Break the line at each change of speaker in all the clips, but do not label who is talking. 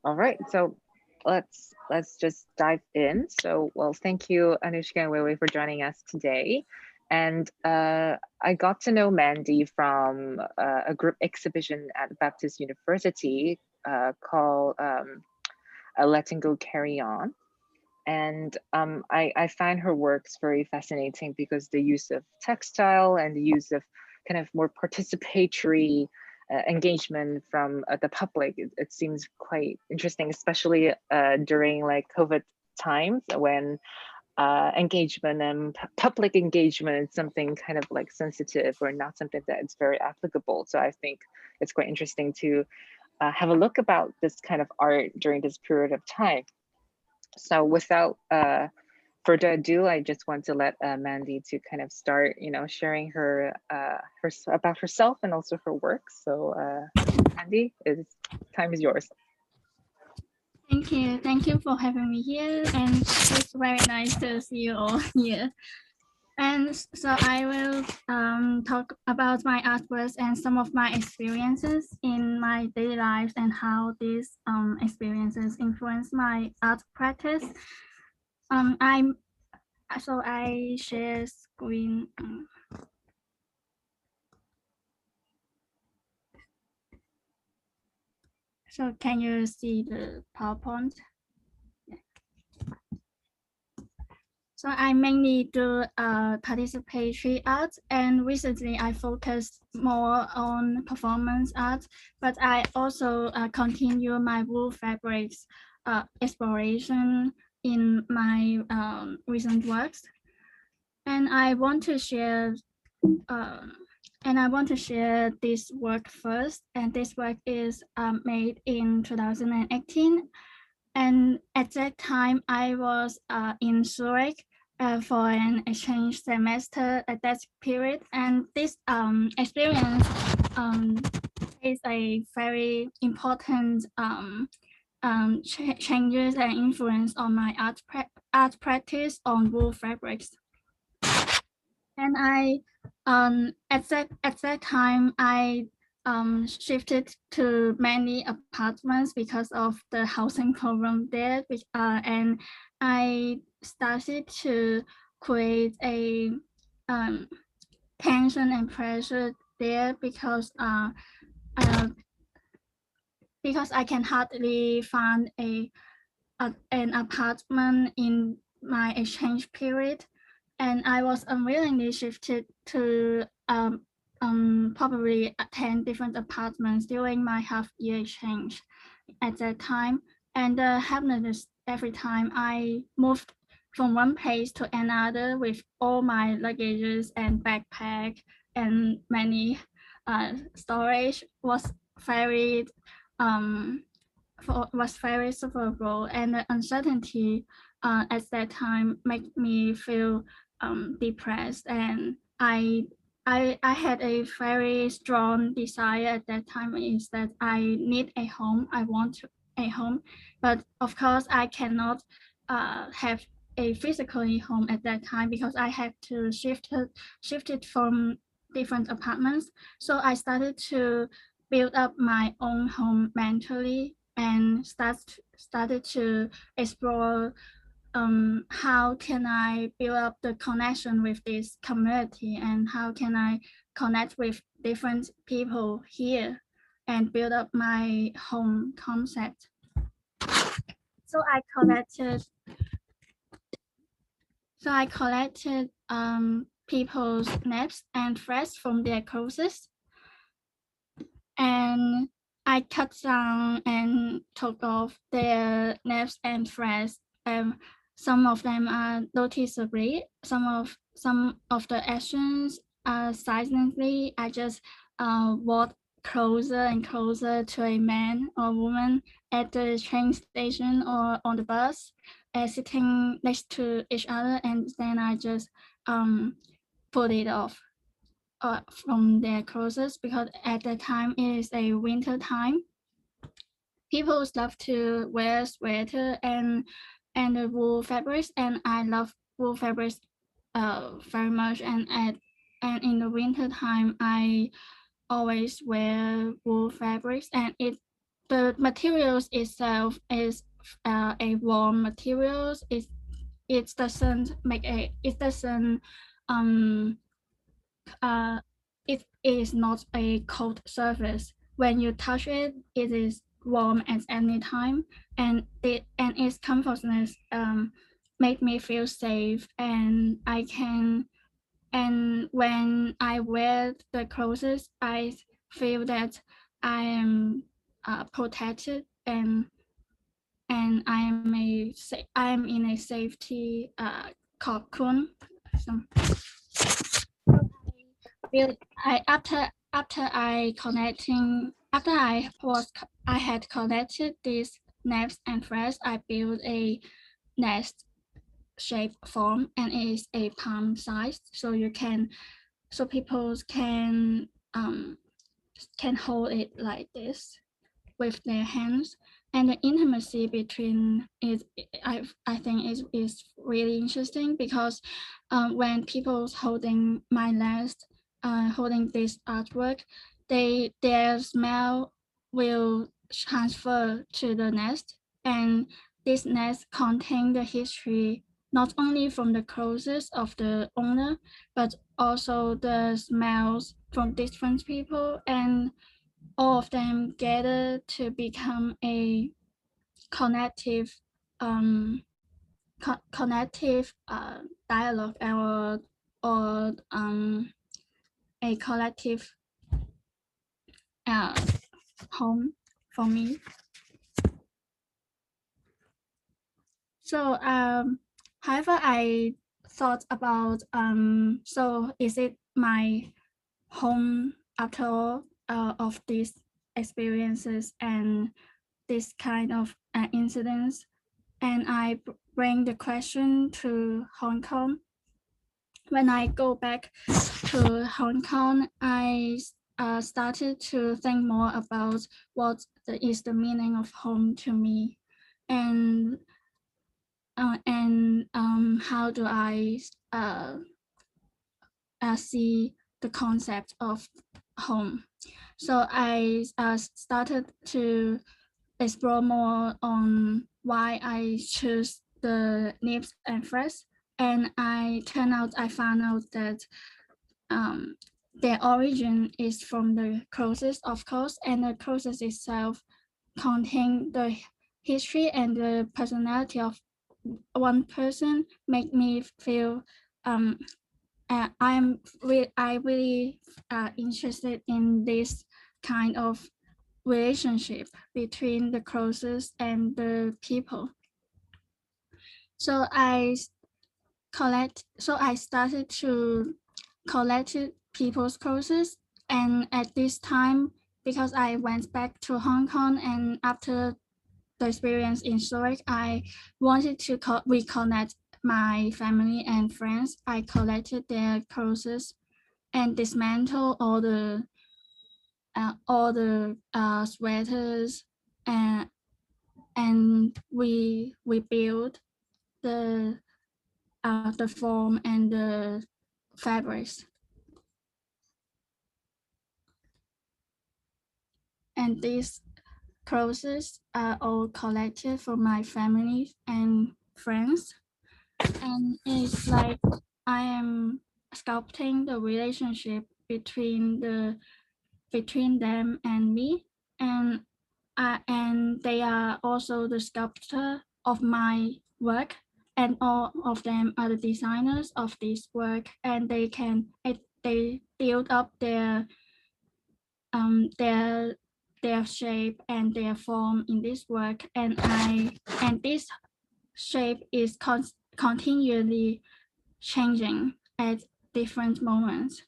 All right, so let's just dive in. So, well, thank you, Anushka and Weiwei, for joining us today. And I got to know Mandy from a group exhibition at Baptist University called Letting Go Carry On. And I find her works very fascinating because the use of textile and the use of kind of more participatory engagement from the public, it seems quite interesting, especially during like COVID times when engagement and public engagement is something kind of like sensitive or not something that is very applicable. So I think it's quite interesting to have a look about this kind of art during this period of time. So without further ado, I just want to let Mandy to kind of start, sharing her about herself and also her work. So Mandy, is time is yours.
Thank you for having me here, and it's very nice to see you all here. And so I will talk about my artworks and some of my experiences in my daily life and how these experiences influence my art practice. I'm so I share screen. So can you see the PowerPoint? So I mainly do participatory art, and recently I focused more on performance art, but I also continue my wool fabrics exploration in my recent works. And I want to share um, this work first, and this work is made in 2018, and at that time, I was in Zurich for an exchange semester at that period. And this experience um, is a very important changes and influence on my art practice on wool fabrics. And I at that time I shifted to many apartments because of the housing problem there, which and I started to create a um, tension and pressure there uh, because I can hardly find an apartment in my exchange period, and I was unwillingly shifted to probably 10 different apartments during my half-year exchange at that time. And the happiness every time I moved from one place to another with all my luggages and backpack and many storage very um, was very sufferable, and the uncertainty at that time made me feel depressed. And I had a very strong desire at that time is that I need a home. I want a home, but of course I cannot have a physically home at that time because I had to shift it from different apartments. So I started to build up my own home mentally and started to explore how can I build up the connection with this community and how can I connect with different people here and build up my home concept. So I collected people's naps and threads from their clothes, and I cut down and took off their naps and threads. Some of them are noticeably. Some of the actions are silently. I just walk closer and closer to a man or woman at the train station or on the bus, sitting next to each other, and then I just put it off from their clothes because at that time it is a winter time. People love to wear sweater and the wool fabrics, and I love wool fabrics very much. And in the winter time, I always wear wool fabrics, and the materials itself is a warm materials. It doesn't make a it doesn't uh it is not a cold surface. When you touch it, it is warm at any time, and its comfortness make me feel safe, and I can and when I wear the clothes, I feel that I am protected, I am in a safety cocoon. So I after I connecting after I had connected these naps and threads, I built a nest shape form, and it is a palm size, so people can hold it like this with their hands, and the intimacy between it, I think is really interesting, because when people's holding my nest, holding this artwork, their smell will transfer to the nest, and this nest contain the history not only from the clothes of the owner, but also the smells from different people, and all of them gather to become a connective connective dialogue, or a collective uh, home for me. So however, I thought about so is it my home after all, of these experiences and this kind of incidents, and I bring the question to Hong Kong. When I go back to Hong Kong, I started to think more about what is the meaning of home to me, and how do I see the concept of home. So I started to explore more on why I choose the nips and threads, and I found out that um, their origin is from the clothes, of course, and the clothes itself contain the history and the personality of one person, make me feel I really interested in this kind of relationship between the clothes and the people. So I started to collect people's clothes, and at this time, because I went back to Hong Kong, and after the experience in Zurich, I wanted to reconnect my family and friends. I collected their clothes and dismantle all the sweaters, and we build the form and the fabrics, and these clothes are all collected for my family and friends, and it's like I am sculpting the relationship between them and me, and they are also the sculptor of my work, and all of them are the designers of this work, and they build up um their their shape and their form in this work, and this shape is continually changing at different moments.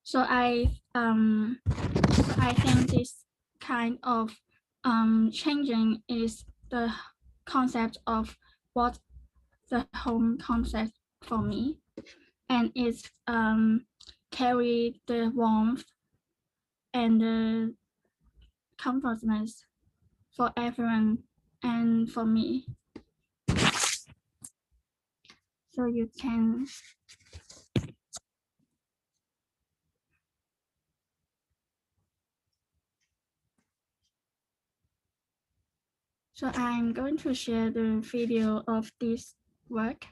So I think this kind of changing is the concept of what the home concept for me, and it's carry the warmth and the comfortness for everyone and for me. So you can So I'm going to share the video of this work.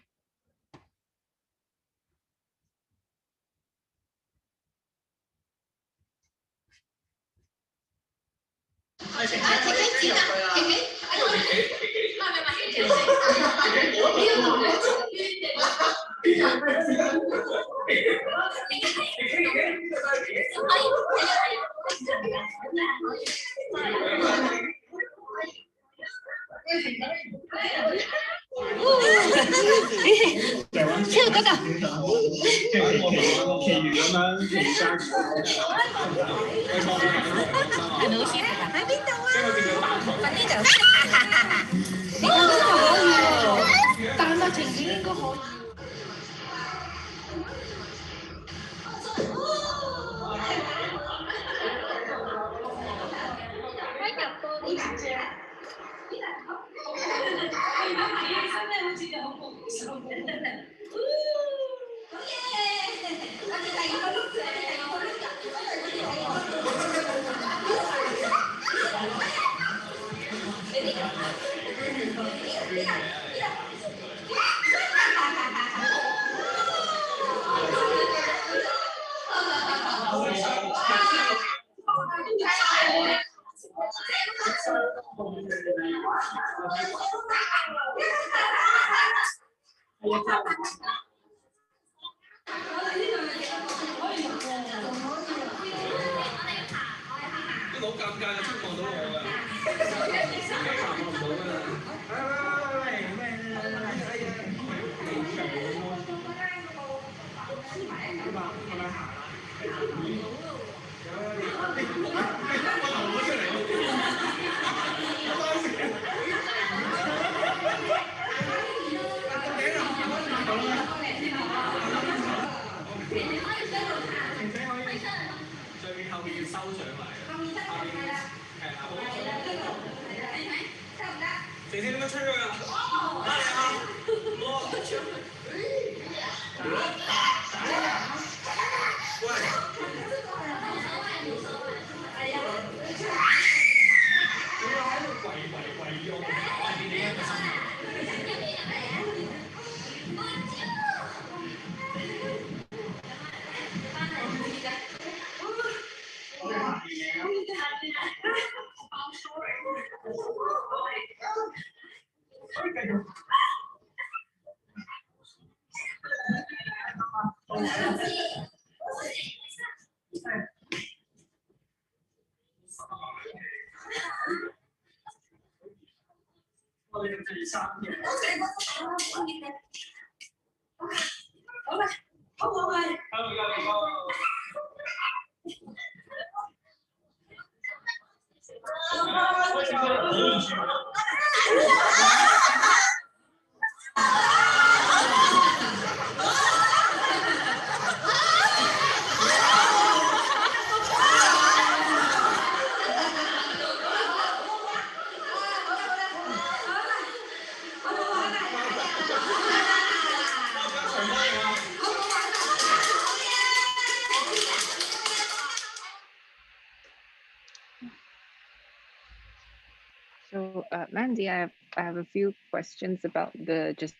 So, Mandy, I have a few questions about the just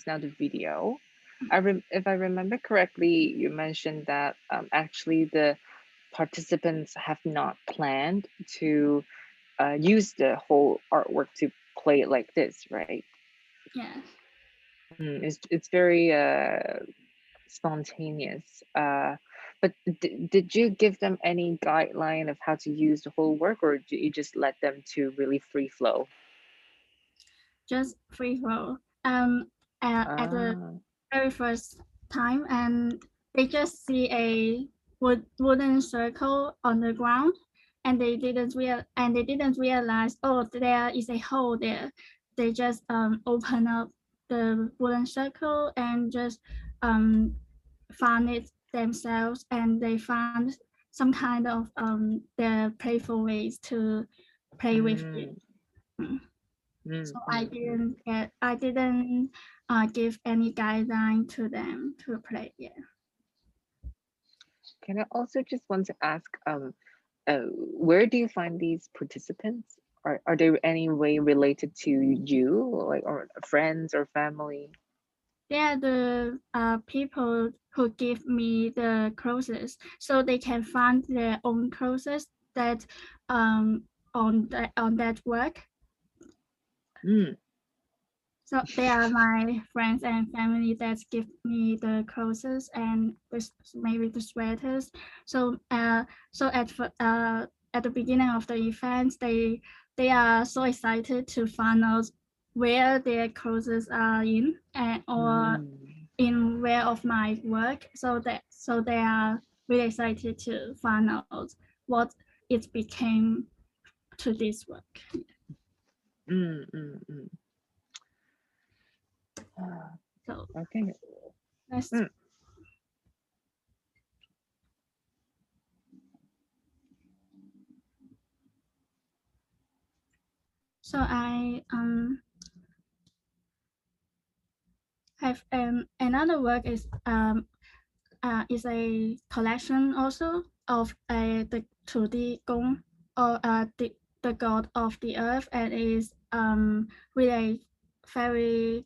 now the video. If I remember correctly, you mentioned that actually the participants have not planned to use the whole artwork to play it like this, right?
Yes.
It's very spontaneous. But did you give them any guideline of how to use the whole work, or do you just let them to really free flow?
Just free flow. At the
Ah.
very first time, and they just see a wooden circle on the ground, and they didn't realize, oh, there is a hole there. They just open up the wooden circle and just found it themselves, and they found some kind of their playful ways to play with it.
Mm,
Mm.
mm,
So
mm, mm.
I didn't give any guideline to them to play. Yeah.
Can I also just want to ask, where do you find these participants? Are they any way related to you, like, or friends or family?
They are the people who give me the clothes, so they can find their own clothes that on that work.
Mm,
So they are my friends and family that give me the clothes and maybe the sweaters. So so at the beginning of the event, they are so excited to find out where their clothes are in and or
mm,
in where of my work. So they are really excited to find out what it became to this work.
mm, mm, mm. Ah,
So
okay.
that's
Mm,
so I have another work is a collection also of the 土地公 or the god of the earth, and is really very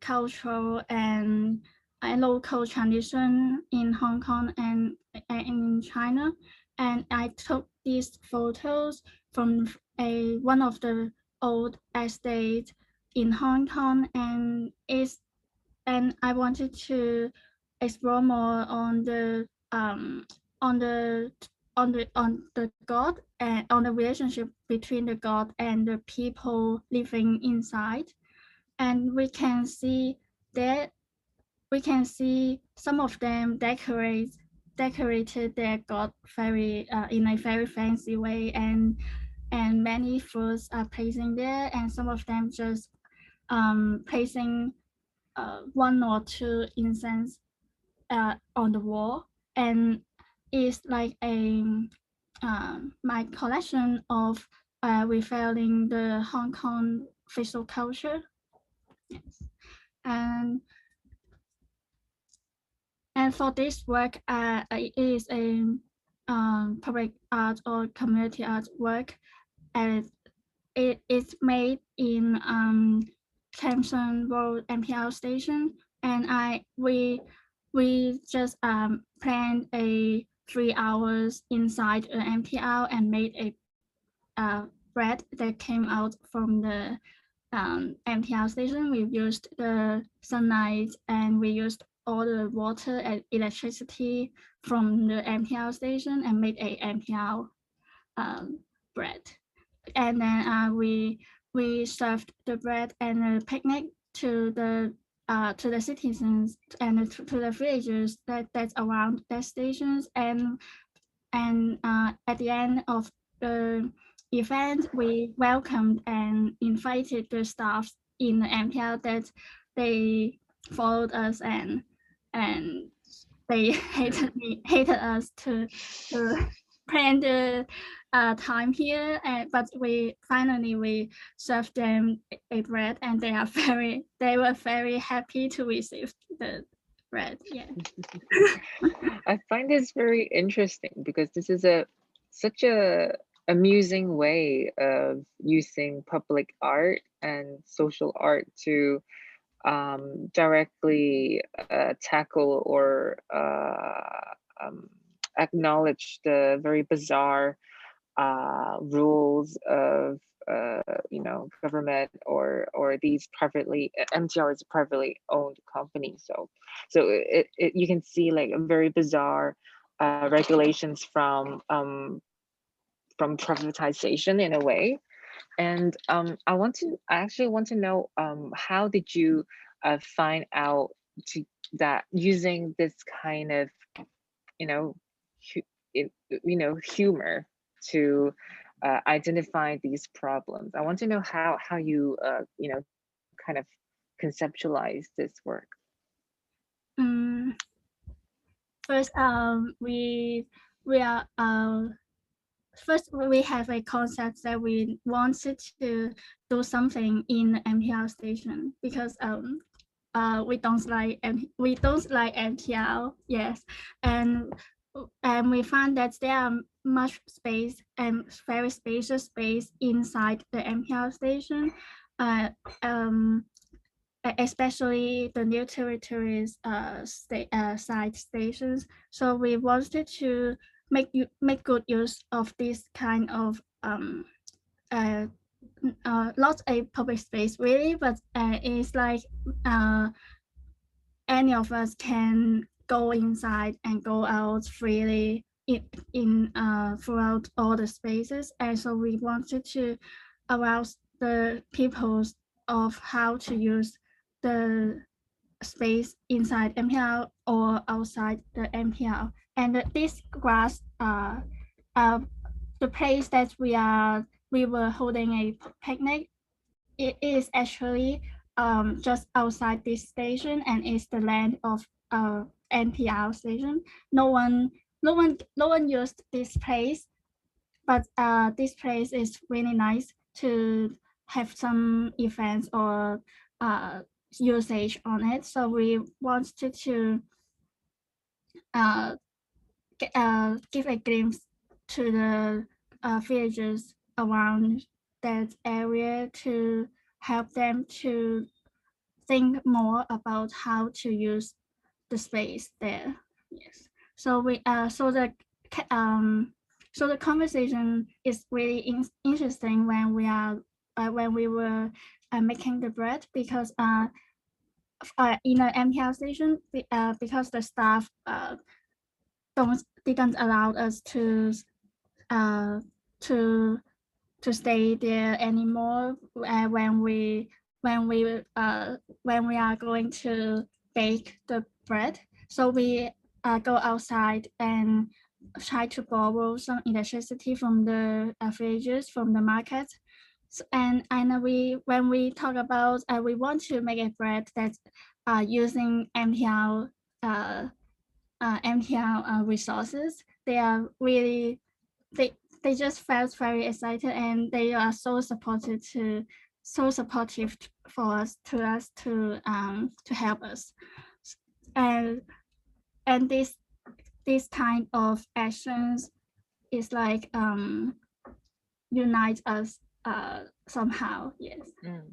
cultural and local tradition in Hong Kong and in China. And I took these photos from a one of the old estates in Hong Kong, and I wanted to explore more on the on the God and on the relationship between the God and the people living inside. And that we can see some of them decorated their God very in a very fancy way, and many foods are placing there, and some of them just placing one or two incense on the wall, and it's like a my collection of revealing the Hong Kong visual culture. Yes. And and for this work, it is a public art or community art work, and it is made in Kempson Road MPR station, and we just planned a 3 hours inside an MTR and made a bread that came out from the MTR station. We used the sunlight and we used all the water and electricity from the MTR station and made a MTR bread. And then we served the bread and a picnic to the citizens and to the villagers that's around the stations, and at the end of the event, we welcomed and invited the staff in the MTL that they followed us, and they hated us to plan the time here, but we finally we served them a bread, and they were very happy to receive the bread. Yeah.
I find this very interesting because this is a such a amusing way of using public art and social art to directly tackle or acknowledge the very bizarre rules of government or these privately MTR is a privately owned company. So you can see like a very bizarre regulations from privatization in a way. And I actually want to know, how did you find out to that using this kind of, you know, humor to identify these problems? I want to know how you kind of conceptualize this work.
Um, First, we are first we have a concept that we wanted to do something in the MTR station, because we don't like MTR, yes, and and we found that there are much space and very spacious space inside the MPR station, uh, um, especially the new territories side stations. So we wanted to make good use of this kind of uh, not a public space really, but it's like uh, any of us can go inside and go out freely in throughout all the spaces. And so we wanted to arouse the people of how to use the space inside MPL or outside the MPL. And this grass, the place that we were holding a picnic, it is actually just outside this station and is the land of NPR station. No one, no one used this place, but this place is really nice to have some events or uh, usage on it. So we wanted to uh, give a glimpse to the villagers around that area to help them to think more about how to use the space there. Yes. So we um so the conversation is really interesting when we were making the bread because in an MTL station because the staff don't didn't allow us uh to to stay there anymore when we are going to bake the bread. So we go outside and try to borrow some electricity from the villagers from the market. So, and we when we talk about we want to make a bread that's using MTL resources. They are really they they just felt very excited and they are so supportive for us to help us and and this kind of actions is like unite us somehow. Yes.
Mm.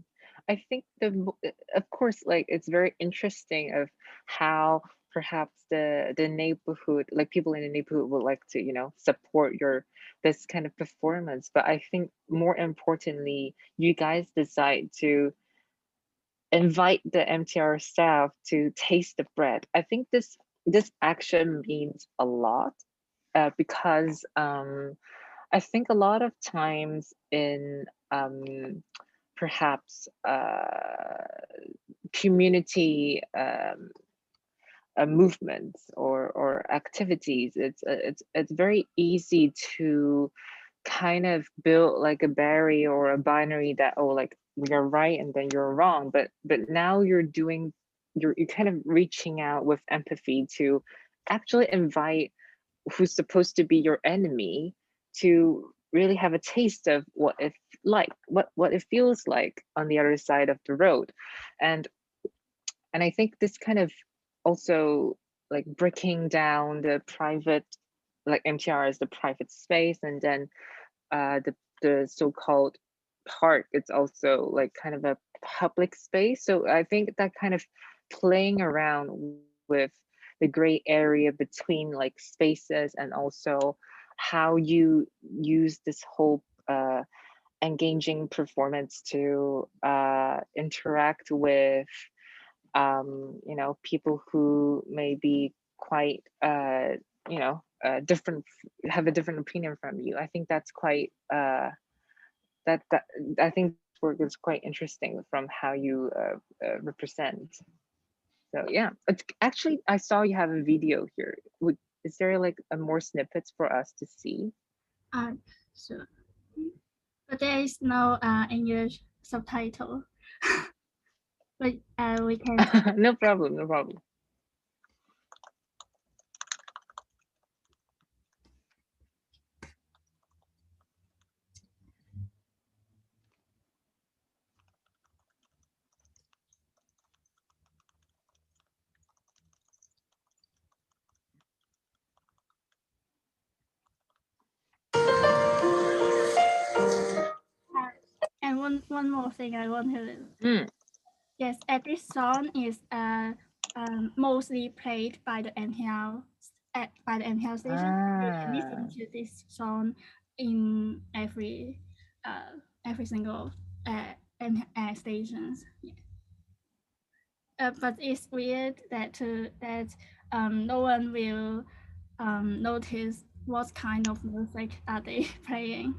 I think of course, like it's very interesting of how perhaps the neighborhood, like people in the neighborhood, would like to, support your this kind of performance. But I think more importantly, you guys decide to invite the MTR staff to taste the bread. I think this action means a lot because I think a lot of times in perhaps community movements or activities, it's very easy to kind of build like a barrier or a binary that, oh, like you're right and then you're wrong, but now you're kind of reaching out with empathy to actually invite who's supposed to be your enemy to really have a taste of what it feels like on the other side of the road. And and I think this kind of also like breaking down the private, like MTR as the private space, and then the so-called park, it's also like kind of a public space. So I think that kind of playing around with the gray area between like spaces, and also how you use this whole engaging performance to interact with people who may be quite different, have a different opinion from you. I think that's quite that I think this work is quite interesting from how you represent. So yeah, actually I saw you have a video here. Is there like a more snippets for us to see?
Uh, so, but there is no English subtitle. But we can.
No problem, no problem.
one more thing I want to. Yes, this song is mostly played by the NTL station. You can listen to this song in every single stations. Yeah. But it's weird that no one will notice what kind of music are they playing.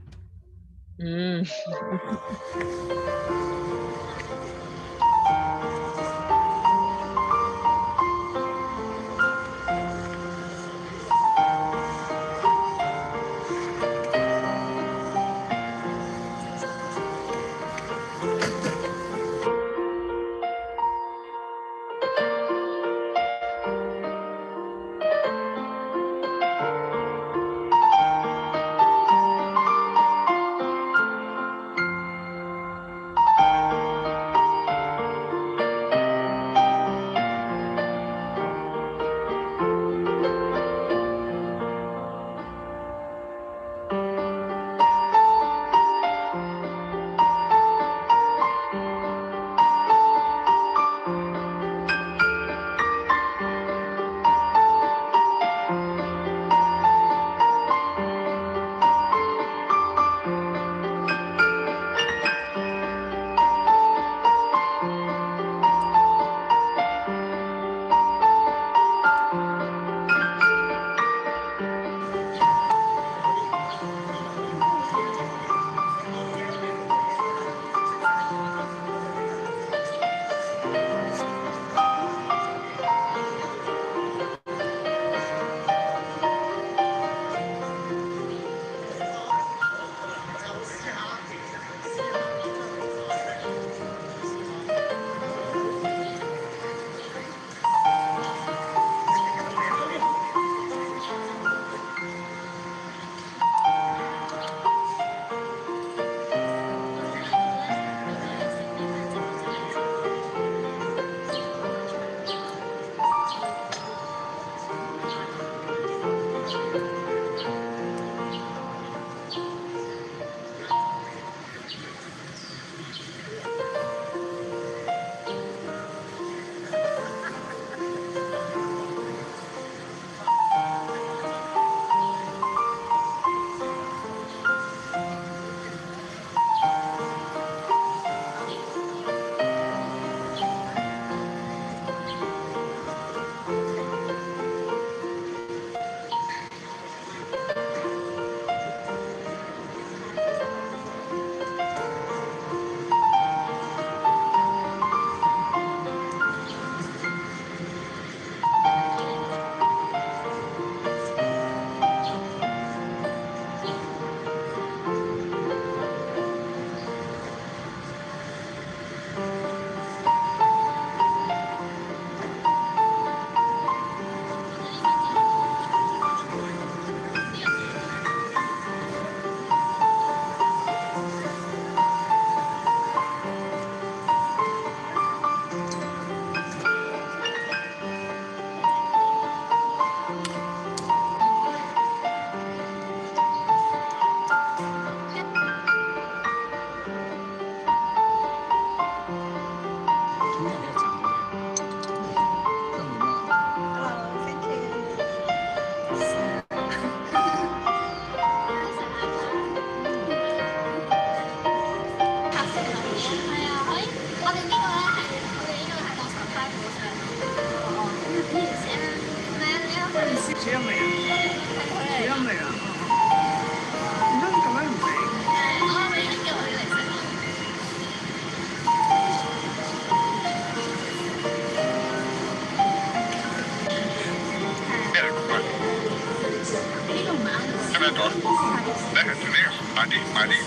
Mandy，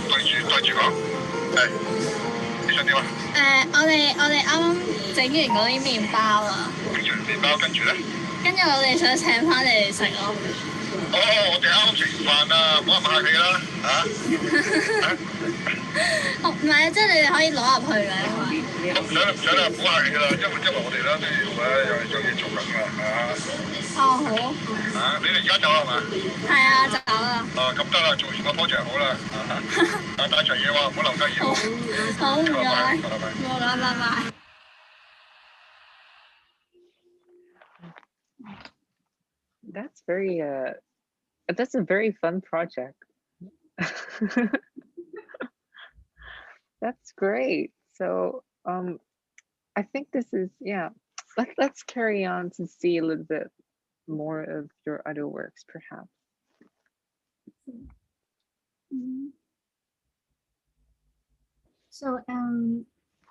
對住講，係，你想點啊？我哋啱啱整完嗰啲麵包啊。整完麵包跟住咧？跟住我哋想請翻你哋食咯。哦，我哋啱啱食完飯啦，冇人客氣啦，嚇。唔係啊，即係你哋可以攞入去嘅。唔使啦，唔使啦，唔好客氣啦，因為我哋咧都要有嘢做緊㗎，嚇。哦，好。嚇，你哋而家走係嘛？係啊，走。好啊。咁得啦，做完個 project 好啦。帶齊嘢喎，唔好留低嘢。好，唔該。拜拜。拜拜。
That's a very fun project. That's great. So I think this is, yeah, let's carry on to see a little bit more of your other works, perhaps.
So in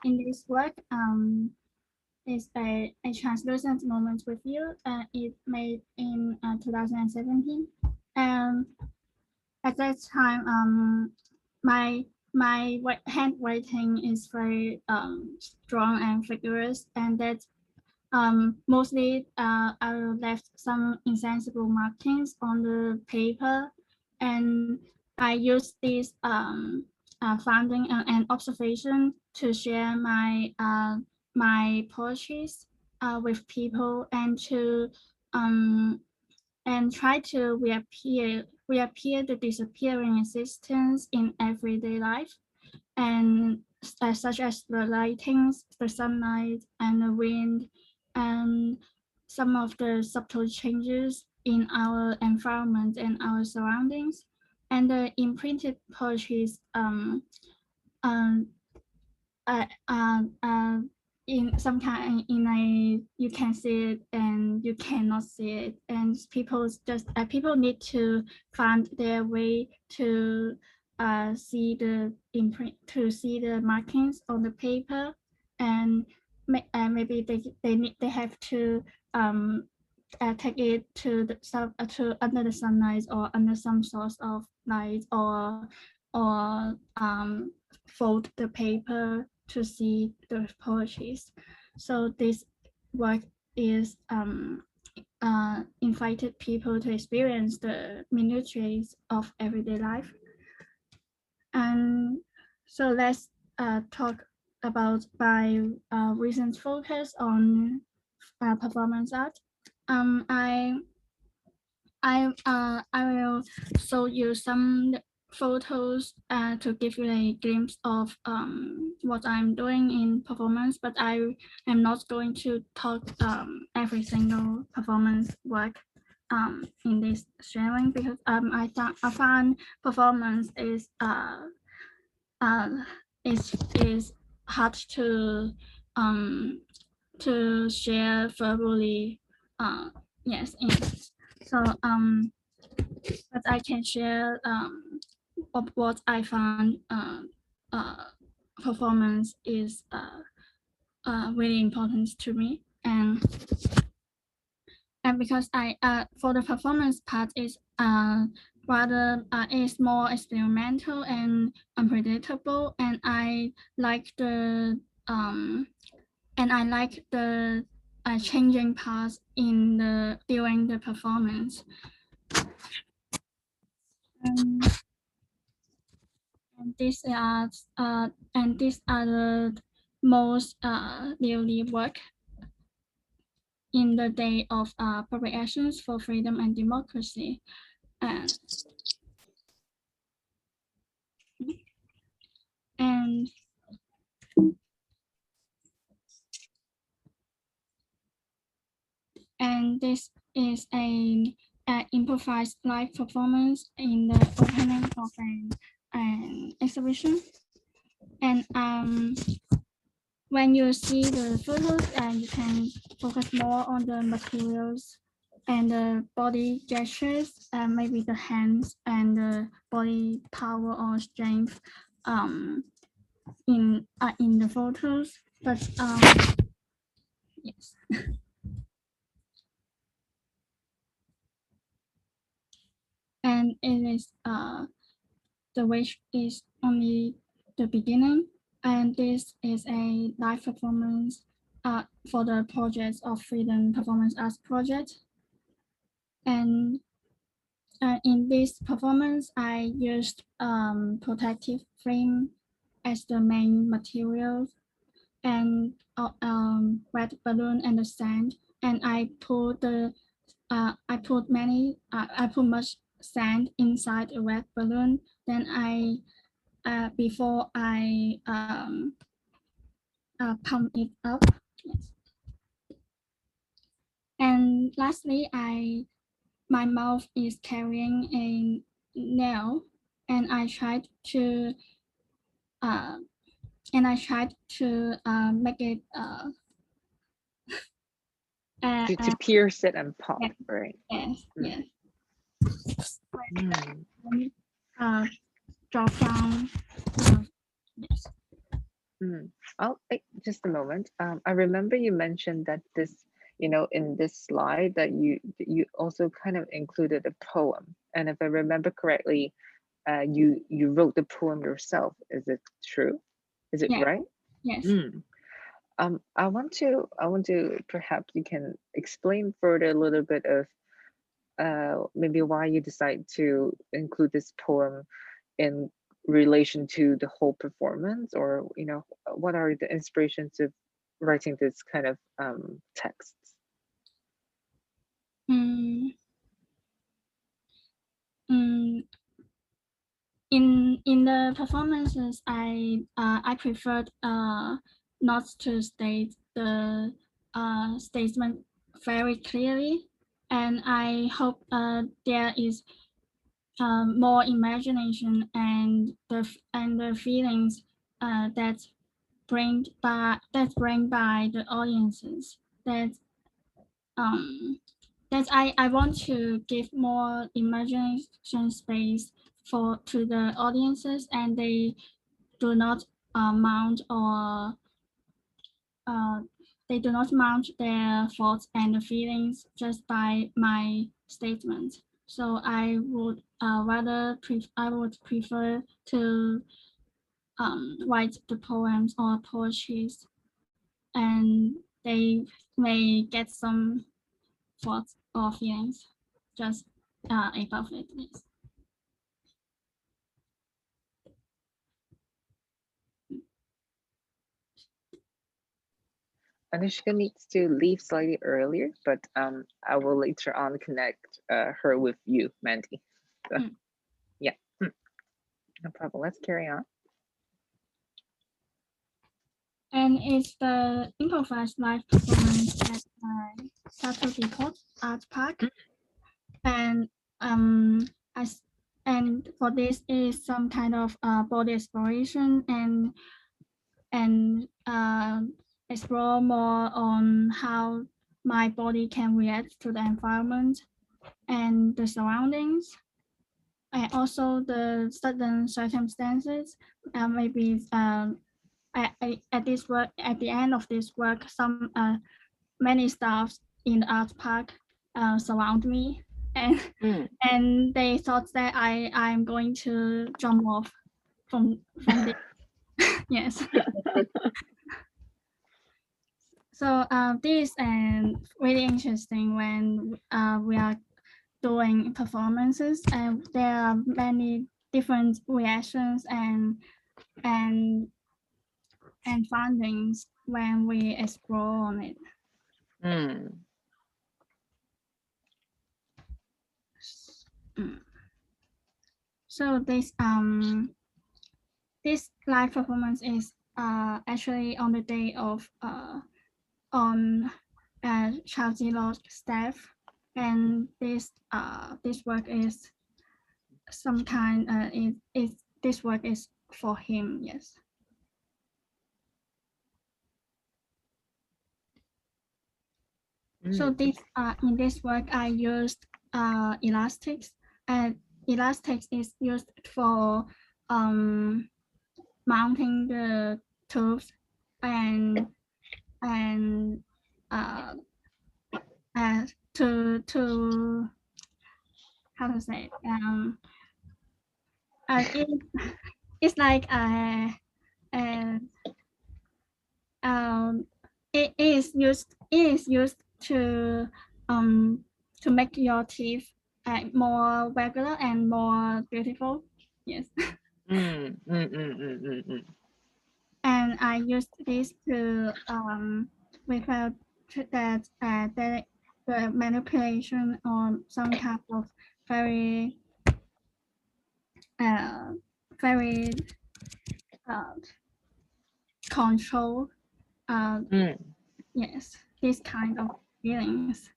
this work, is a translucent moment with you. It made in 2017. At that time, my handwriting is very strong and vigorous, and that mostly I left some insensible markings on the paper, and I used this finding and observation to share my my poetries with people, and to and try to reappear the disappearing existence in everyday life, and such as the lightings, the sunlight, and the wind, and some of the subtle changes in our environment and our surroundings. And the imprinted poetries um, uh, uh, uh, in some kind in a you can see it and you cannot see it, and people need to find their way to see the imprint, to see the markings on the paper, and maybe they have to take it to the to under the sunlight or under some source of light, or fold the paper to see the poetries. So this work is invited people to experience the minutiae of everyday life. And so let's talk about my recent focus on performance art. I will show you some photos to give you a glimpse of what I'm doing in performance, but I am not going to talk every single performance work in this sharing, because I find performance is hard to share verbally. Yes. So but I can share of what I found performance is really important to me, and because I for the performance part is rather is more experimental and unpredictable, and I like the changing parts in the during the performance. And these are the most newly work in the day of public actions for freedom and democracy. And this is an improvised live performance in the opening of an exhibition. And when you see the photos, you can focus more on the materials and the body gestures, maybe the hands and the body power or strength in the photos. But yes. And it is the wish is only the beginning, and this is a live performance for the project of Freedom Performance Arts Project. And in this performance, I used protective frame as the main material, and red balloon and the sand, and I put much sand inside a wet balloon. Then before I pump it up. Yes. And lastly, my mouth is carrying a nail, and I tried to uh, make it
To pierce it and pop,
yes,
right?
yes, yes.
Mm.
Drop down. Yes.
Oh, just a moment. I remember you mentioned that this, in this slide that you also kind of included a poem, and if I remember correctly, you wrote the poem yourself. Is it true? Is it
Yeah.
right?
Yes.
I want to perhaps you can explain further a little bit of maybe why you decide to include this poem in relation to the whole performance, or what are the inspirations of writing this kind of texts?
Mm, mm, in the performances, I preferred not to state the statement very clearly, and I hope there is more imagination and the feelings that bring by the audiences that I want to give more imagination space to the audiences, and they do not mount or uh, they do not mount their thoughts and feelings just by my statement. So I would prefer to write the poems or poetries, and they may get some thoughts or feelings just above it. Yes.
Anushka needs to leave slightly earlier, but I will later on connect her with you, Mandy. So, yeah, no problem. Let's carry on.
And it's the improvised live performance at Sato Depot Art Park. And as and for this is some kind of body exploration and explore more on how my body can react to the environment and the surroundings, and also the certain circumstances. Maybe at this work, at the end of this work, some many staffs in the art park surround me, and and they thought that I'm going to jump off from the yes. So this is really interesting when we are doing performances, and there are many different reactions and findings when we explore on it. So this live performance is actually on the day of on Chao Zilo's staff, and this work is some kind this work is for him. Yes. So this in this work I used elastics, and elastics is used for mounting the tubes and and uh, to how to say it, it's like um it is used to make your teeth more regular and more beautiful. Yes. And I used this to without that the manipulation or some kind of very very control. Yes, this kind of feelings.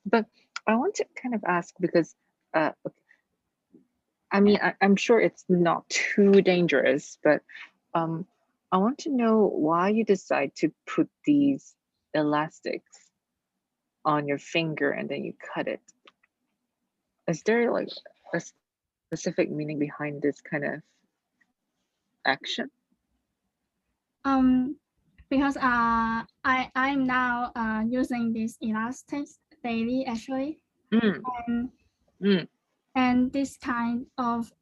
But I want to kind of ask because I mean, I'm sure it's not too dangerous, but I want to know why you decide to put these elastics on your finger and then you cut it. Is there like a specific meaning behind this kind of action?
Because I'm now using this elastics daily actually, and this kind of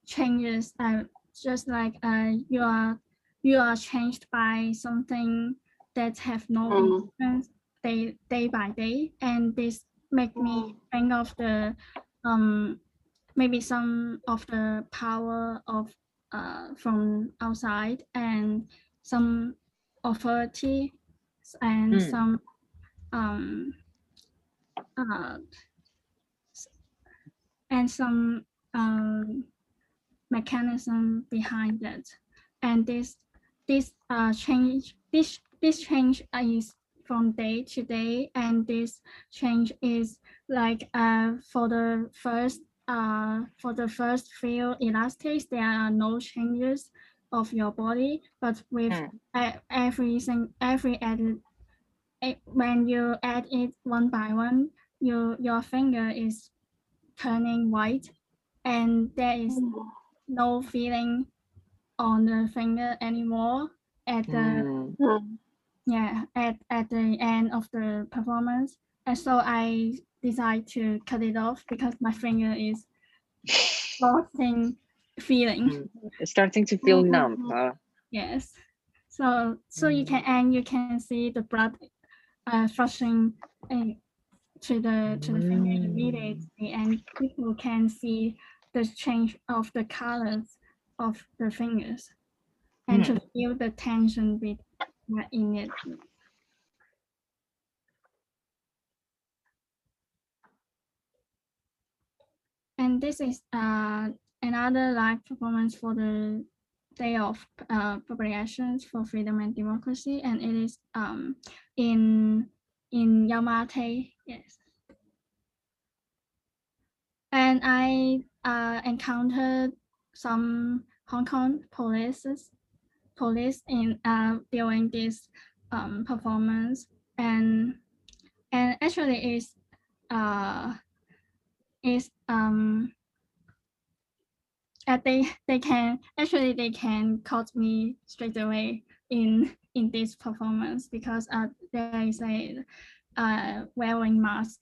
changes just like you are changed by something that have no importance day by day, and this make me think of the maybe some of the power of from outside and some authority and some and some mechanism behind it, and this change is from day to day, and this change is like for the first few elastics there are no changes of your body, but with every added when you add it one by one, your finger is turning white, and there is no feeling on the finger anymore at the at the end of the performance. And so I decide to cut it off because my finger is losing feeling.
It's starting to feel numb.
Yes. So you can see the blood flushing to the finger immediately, and people can see the change of the colors of the fingers and to feel the tension in it. And this is another live performance for the Day of Public Actions for Freedom and Democracy, and it is in Yamate. Yes. And I encountered some Hong Kong police in during this performance, and actually is they can caught me straight away in this performance because there is a wearing mask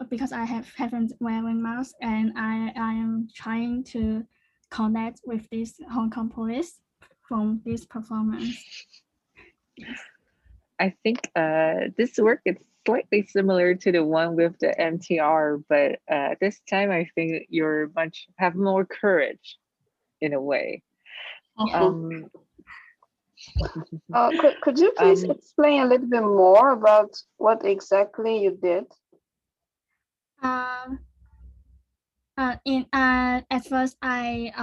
because I haven't wearing mask, and I am trying to connect with this Hong Kong police from this performance. Yes.
I think this work is slightly similar to the one with the MTR, but this time I think you're have more courage in a way.
Could you please explain a little bit more about what exactly you did?
At first I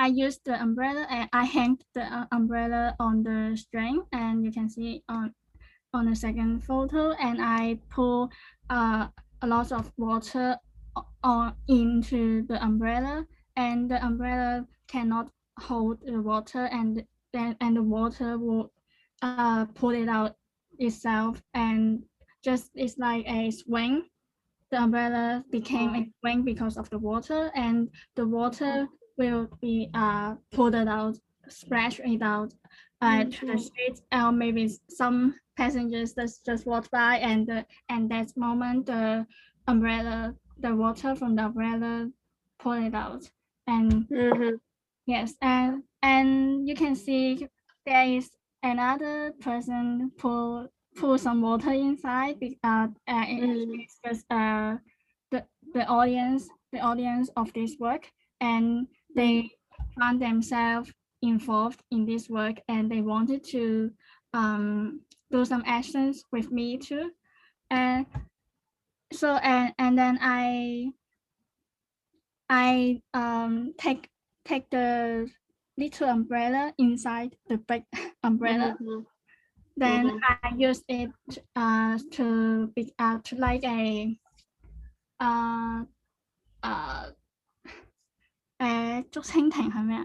used the umbrella and I hanged the umbrella on the string, and you can see on the second photo, and I pour a lot of water into the umbrella, and the umbrella cannot hold the water, and the water will pull it out itself, and just it's like a swing. The umbrella became a swing because of the water, and the water will be pulled out, splashed it out to the streets. Maybe some passengers just walked by, and that moment the water from the umbrella pulled it out, and yes, and you can see there is another person pull some water inside. It's just the audience of this work, and they found themselves involved in this work, and they wanted to do some actions with me too. And so and then I take the little umbrella inside the big umbrella. Then I use it to like a 竹蜻蜓係咩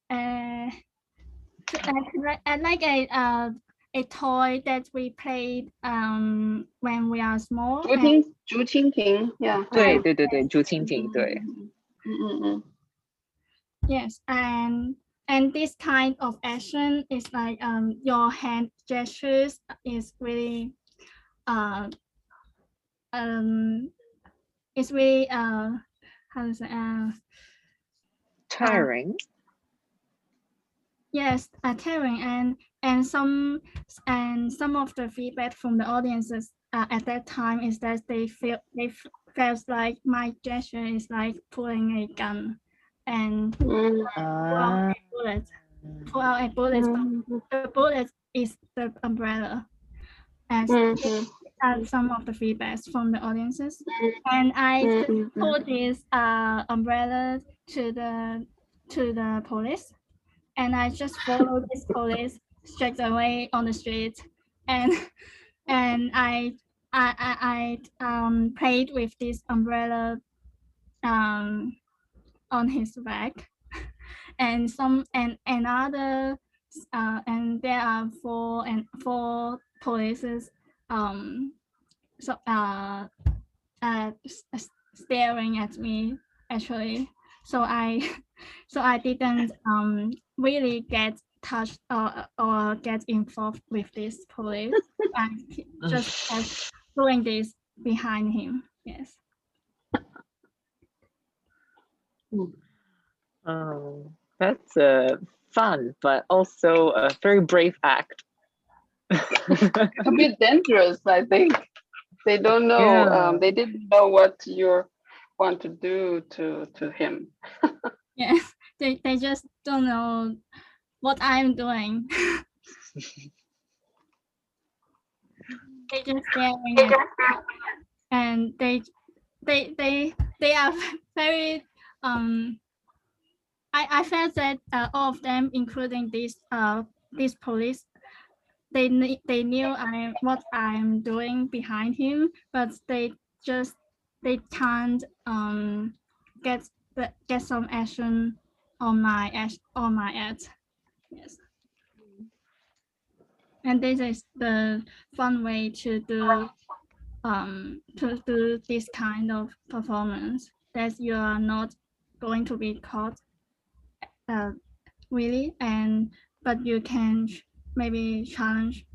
啊？like a toy that we played when we are small.
竹蜻蜓 yeah.
对，竹蜻蜓，对。
Yes, and this kind of action is like your hand gestures is really it's really how to say
tiring.
Yes, tiring, and some of the feedback from the audiences at that time is that they felt like my gesture is like pulling a gun and pull out a bullet. But the bullet is the umbrella, as some of the feedbacks from the audiences. And I pulled this umbrella to the police, and I just followed this police straight away on the street, and I played with this umbrella on his back, and another and there are four polices so staring at me actually. So I didn't really get touched or get involved with this police. I just kept doing this behind him. Yes.
That's a fun, but also a very brave act.
It's a bit dangerous, I think. They don't know. They didn't know what you want to do to him.
Yes, they just don't know what I'm doing. They just staring at me, and they are very I felt that all of them, including this police, they knew what I'm doing behind him, but they can't get some action on my act. Yes. And this is the fun way to do this kind of performance, that you are not going to be caught really, but you can maybe challenge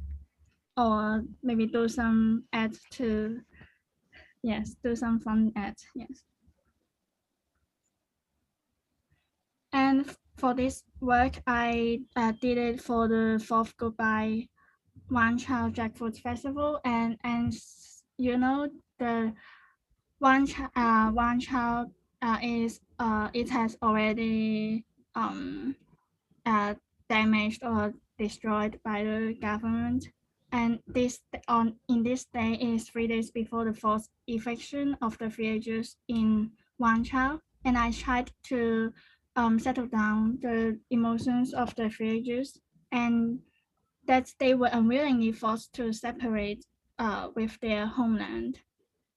or maybe do some ads to, yes, do some fun ads. Yes. And for this work, I did it for the 4th Goodbye One Child Jackfruit Festival, and you know, the one child is it has already damaged or destroyed by the government, and in this day is 3 days before the forced eviction of the villagers in One Child, and I tried to settle down the emotions of the villagers, and that they were unwillingly forced to separate with their homeland.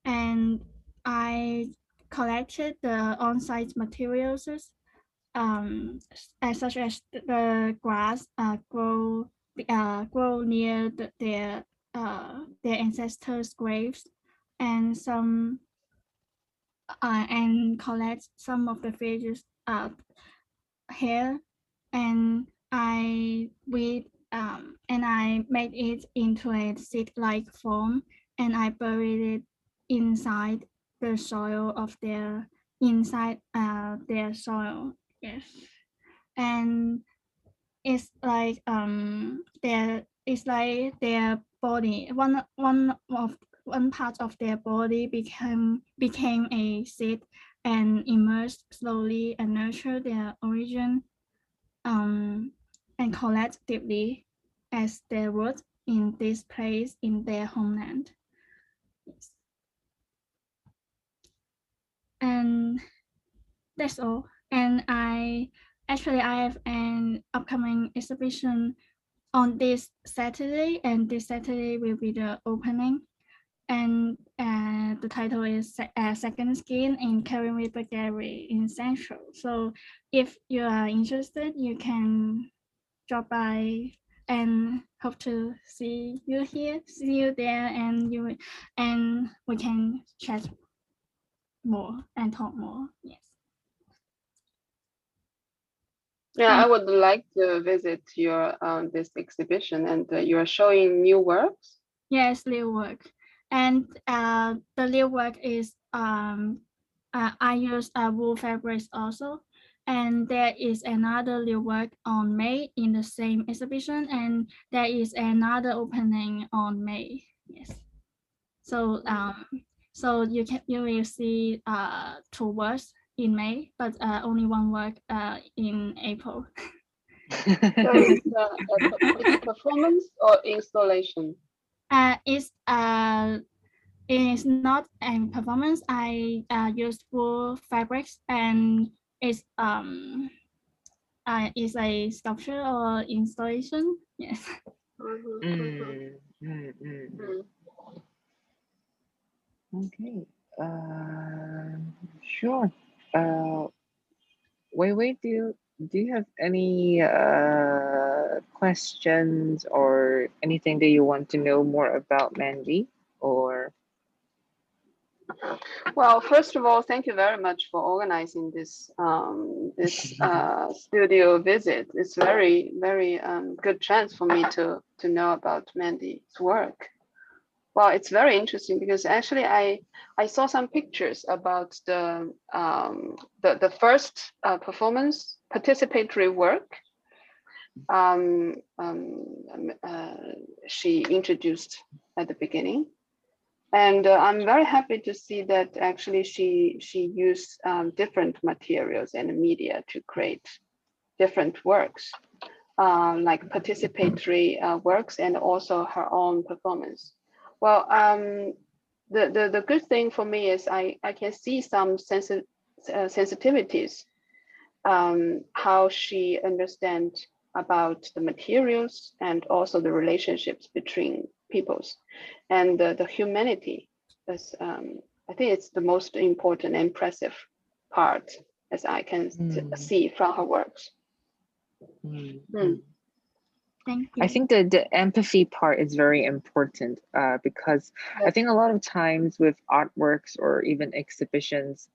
And I collected the on-site materials, such as the grass grow near their ancestors' graves, and some and collect some of the villagers' hair, and I made it into a seed-like form, and I buried it inside the soil of their soil. Yes, and it's like their body. One part of their body became a seed and emerged slowly and nurtured their origin. and collectively as their roots in this place in their homeland. Yes. And that's all. And I have an upcoming exhibition on this Saturday, and this Saturday will be the opening. And the title is Second Skin in Karen River Gallery in Central. So if you are interested, you can drop by and hope to see you here, see you there, and we can chat more and talk more. Yes.
Yeah, I would like to visit your this exhibition, and you are showing new works.
Yes, new work, and the new work is I use wool fabrics also, and there is another new work on May in the same exhibition, and there is another opening on May. Yes, so so you will see two works in May, but only one work in April.
So it's a performance or installation?
It is not a performance. I used wool fabrics, and it's is a sculpture or installation. Yes.
Okay. Sure. Wait, do you have any questions or anything that you want to know more about Mandy? Or
Well, first of all, thank you very much for organizing this studio visit. It's very good chance for me to know about Mandy's work. Well, it's very interesting because actually I saw some pictures about the first performance participatory work. She introduced at the beginning, and I'm very happy to see that actually she used different materials and media to create different works, like participatory works and also her own performance. Well, the good thing for me is I can see some sensitivities, how she understands about the materials and also the relationships between peoples, and the humanity. Is, I think it's the most important and impressive part, as I can see from her works.
Thank you.
I think the empathy part is very important because I think a lot of times with artworks or even exhibitions,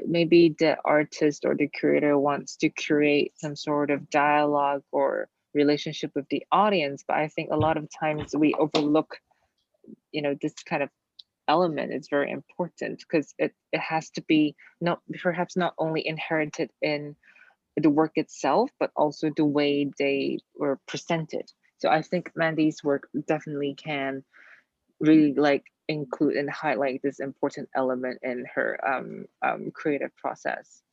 maybe the artist or the curator wants to create some sort of dialogue or relationship with the audience, but I think a lot of times we overlook, this kind of element is very important because it has to be perhaps not only inherited in the work itself, but also the way they were presented. So I think Mandy's work definitely can really include and highlight this important element in her creative process.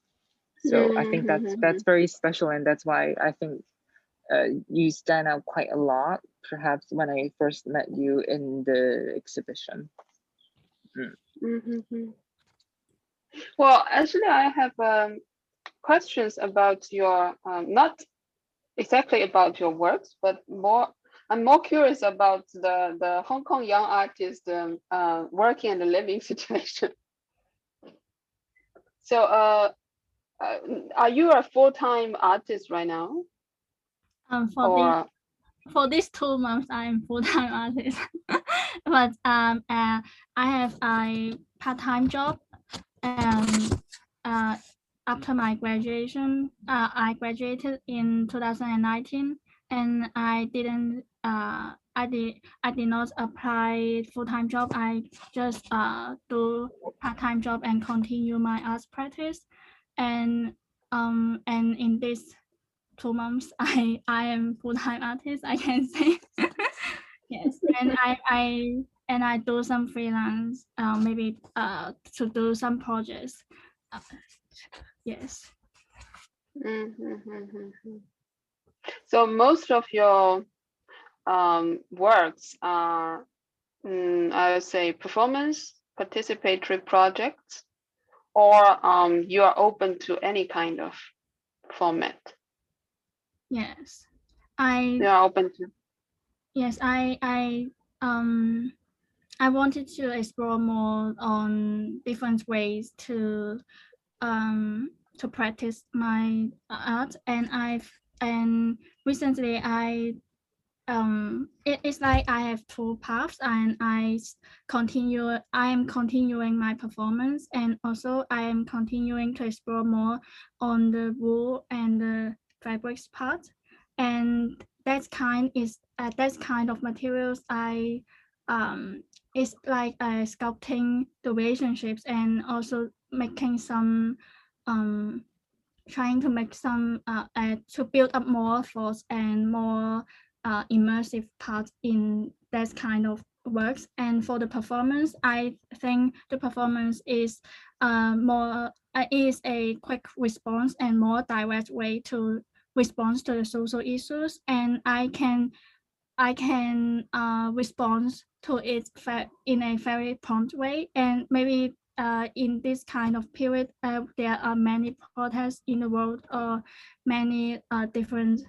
So I think that's very special, and that's why I think you stand out quite a lot, perhaps when I first met you in the exhibition.
Well, actually, I have questions about your not exactly about your works, but I'm more curious about the Hong Kong young artist working and living situation. So, are you a full-time artist right now?
For these 2 months, I'm full-time artist, but I have a part-time job. After my graduation, I graduated in 2019, and I did not apply full-time job. I just do part-time job and continue my arts practice, and in this 2 months, I am full-time artist, I can say. Yes, and I do some freelance, maybe to do some projects. Yes.
So most of your works are, I would say, performance, participatory projects, or you are open to any kind of format?
Yes,
You are open to.
Yes, I wanted to explore more on different ways to practice my art, and recently it's like I have two paths, and I am continuing my performance, and also I am continuing to explore more on the wool and the fabrics part, and that kind of materials I it's like sculpting the relationships, and also making some trying to make some to build up more thoughts and more immersive parts in that kind of works. And for the performance, I think the performance more is a quick response and more direct way to respond to the social issues, and I can respond to it in a very prompt way. And maybe in this kind of period, there are many protests in the world, or many different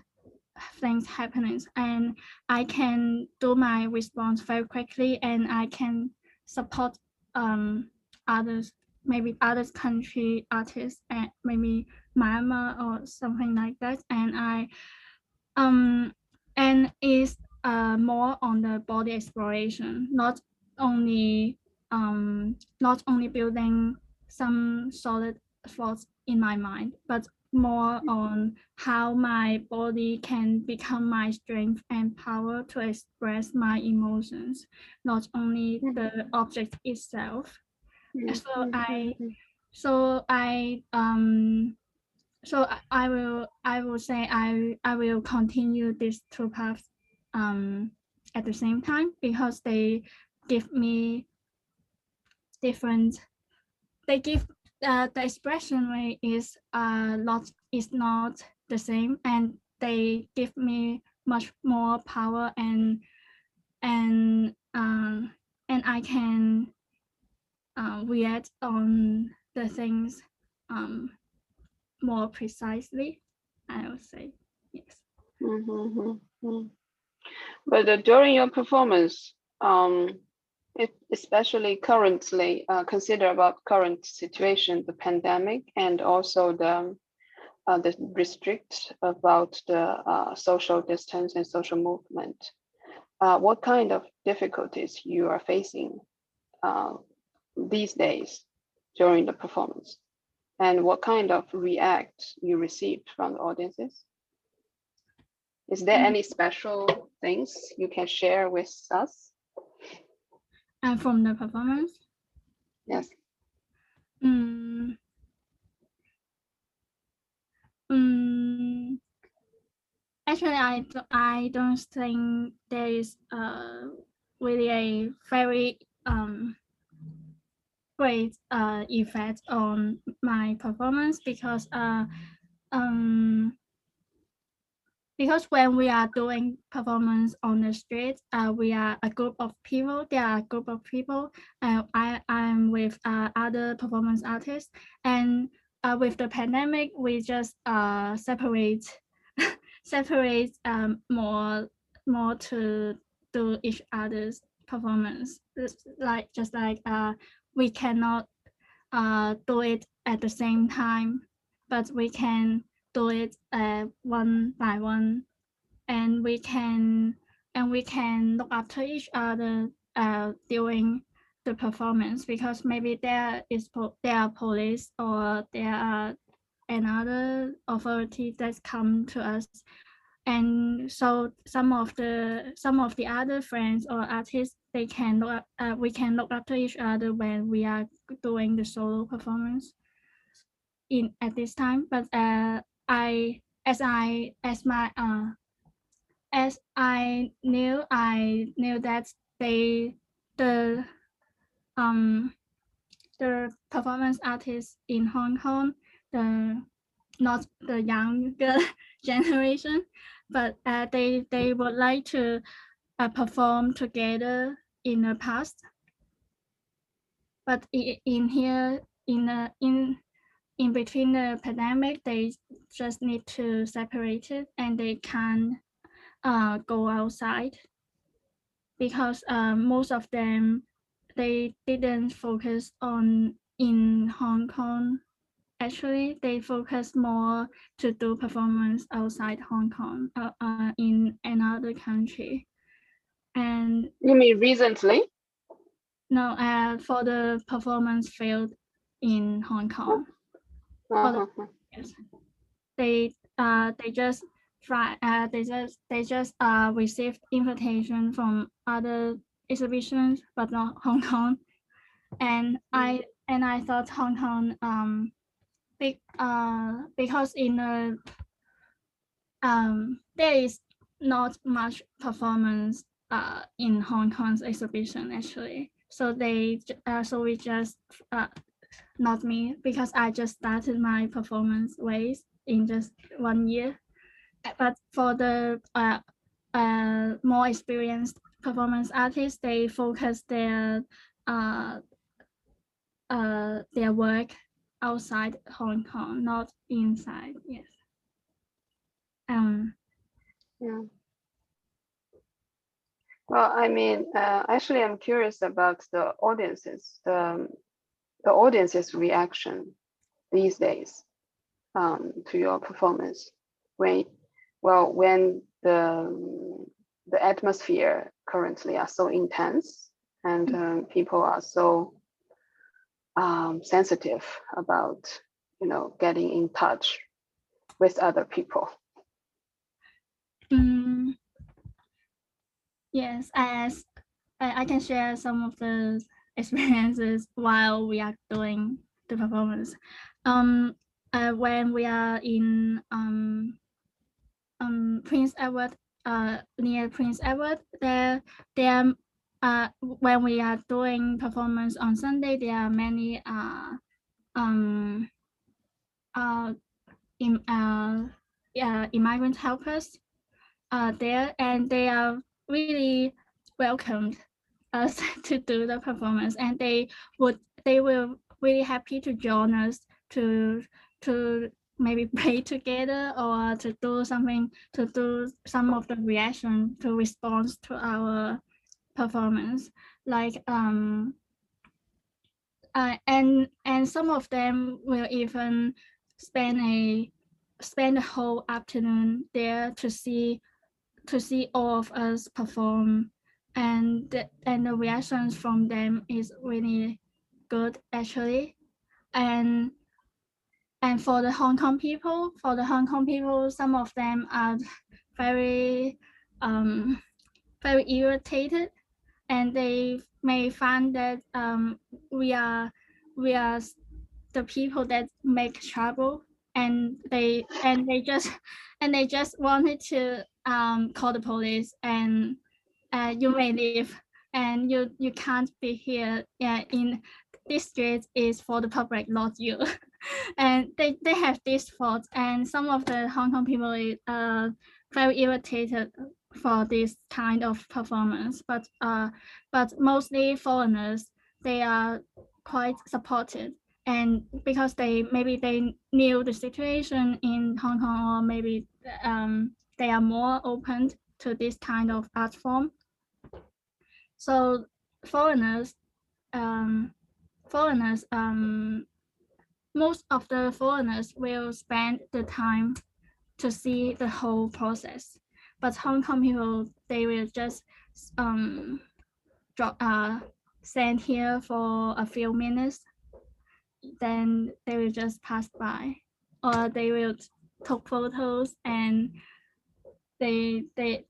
things happening, and I can do my response very quickly, and I can support others, maybe other country artists, and maybe Myanmar or something like that. And um and is more on the body exploration, not only building some solid thoughts in my mind, but more on how my body can become my strength and power to express my emotions, not only the object itself. So so I so I will say I will continue these two paths at the same time, because they give me different, they give the expression way is not the same, and they give me much more power, and and I can react on the things more precisely, I would say. Yes.
But during your performance, especially currently, consider about current situation, the pandemic, and also the restrict about the social distance and social movement. What kind of difficulties you are facing these days during the performance, and what kind of react you received from the audiences? Is there any special things you can share with us?
And from the performance?
Yes.
Actually, I don't think there is really a very great effect on my performance, because when we are doing performance on the street, we are a group of people. There are a group of people. I'm with other performance artists, and with the pandemic, we just separate more to do each other's performance. Just like we cannot do it at the same time, but we can do it one by one, and we can look after each other during the performance, because maybe there are police, or there are another authority that's come to us, and so some of the other friends or artists, we can look after each other when we are doing the solo performance at this time. But I as I as my as I knew that they the performance artists in Hong Kong, the not the younger generation, but they would like to perform together in the past. But in here, in between the pandemic, they just need to separate it, and they can't go outside because most of them, they didn't focus on in Hong Kong. Actually, they focus more to do performance outside Hong Kong, in another country. And
you mean recently?
no, for the performance field in Hong Kong. Yes. They just received invitation from other exhibitions, but not Hong Kong. And I thought Hong Kong because in the there is not much performance in Hong Kong's exhibition actually. So we just not me, because I just started my performance ways in just 1 year. But for the more experienced performance artists, they focus their work outside Hong Kong, not inside. Yes.
Yeah. Well, I mean, actually, I'm curious about the audience's reaction these days to your performance. When the atmosphere currently are so intense, and people are so sensitive about, getting in touch with other people.
Yes, as I can share some of the experiences while we are doing the performance. When we are in Prince Edward, near Prince Edward, when we are doing performance on Sunday, there are many immigrant helpers there, and they are really welcomed us to do the performance, and they will really happy to join us to maybe play together, or to do something, to do some of the reaction to response to our performance, like and some of them will even spend the whole afternoon there to see all of us perform, and the reactions from them is really good actually. And for the Hong Kong people, some of them are very very irritated, and they may find that we are the people that make trouble, and they just wanted to call the police, and you may leave, and you can't be here. In this street is for the public, not you. And they have this thought, and some of the Hong Kong people are very irritated for this kind of performance, but mostly foreigners, they are quite supportive, and because they knew the situation in Hong Kong, or maybe they are more open to this kind of art form. So foreigners, most of the foreigners will spend the time to see the whole process, but Hong Kong people, they will just stand here for a few minutes, then they will just pass by, or they will take photos, and they would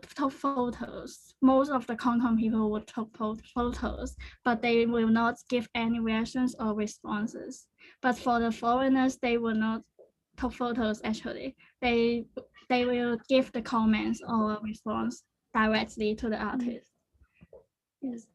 take photos. Most of the Hong Kong people would take photos, but they will not give any reactions or responses. But for the foreigners, they will not take photos actually. They will give the comments or response directly to the artist. Yes.